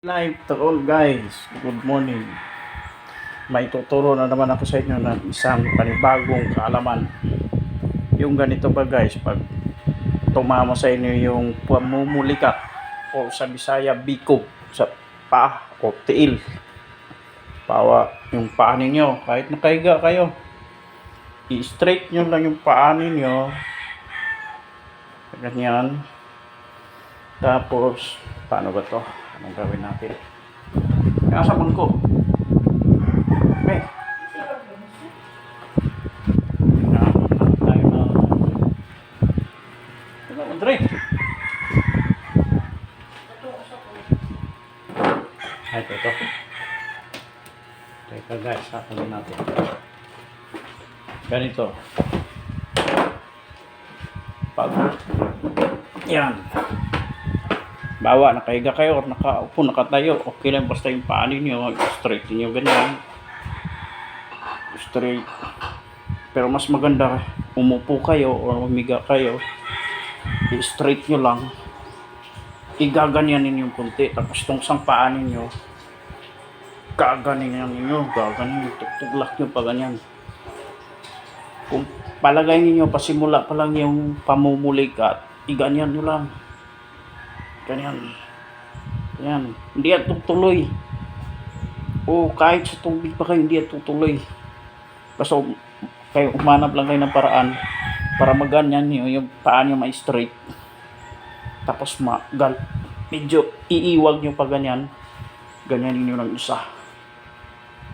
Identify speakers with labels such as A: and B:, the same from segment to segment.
A: Live to all guys, good morning. May tuturo na naman ako sa inyo ng isang panibagong kaalaman. Yung ganito ba guys, pag tumama sa inyo yung pamumulikat o sa Bisaya biko sa paa o tiil, pawa yung paa ninyo, kahit nakahiga kayo, i-straight nyo lang yung paa ninyo ganyan. Tapos paano ba to? Anong gawin natin? Nasa bangko. Okay. Tayo na. Hello, Andre. Ay, ito. Teka guys, sakalin natin. Ganito. Pag yan. Bawa, nakahiga kayo or nakaupo, nakatayo, okay lang basta yung paa ninyo, straight niyo ganyan. Straight. Pero mas maganda, umupo kayo or umiga kayo, i-straight nyo lang, igaganyanin yung kunti, tapos itong isang paa ninyo, gaganyanin ninyo, tutuglak nyo pa ganyan. Kung palagay ninyo, pasimula pa lang yung pamumulikat, iganyan nyo lang. Ganyan. Yan. Hindi yan tutuloy. O kahit sa tubig pa kayo, hindi yan tutuloy. Basta kayo umanap lang kayo ng paraan para maganyan nyo yung paa nyo ma-straight. Tapos medyo iiwag nyo pa ganyan. Ganyanin nyo ng isa.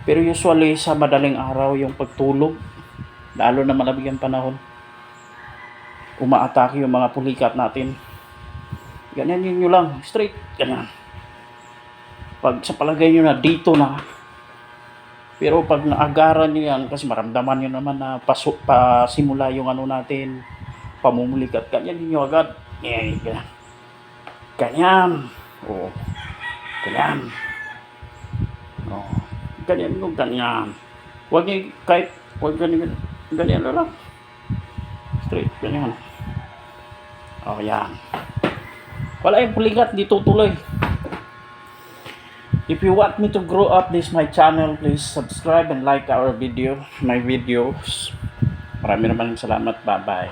A: Pero usually sa madaling araw yung pagtulog, lalo na malamig ang panahon, umaatake yung mga pulikat natin. Ganyan nyo lang, straight, ganyan. Pag sa palagay nyo na dito na, pero pag naagaran nyo yan, kasi maramdaman nyo naman na pasimula yung ano natin, pamumulikat, ganyan nyo agad. Ganyan. Ganyan. O, ganyan. O, ganyan nyo, ganyan. Huwag nyo, huwag ganyan, ganyan lang. Straight, ganyan. O, yan. Wala yung pulikat, di tutuloy. If you want me to grow up this my channel, please subscribe and like our video, my videos. Maraming salamat. Bye-bye.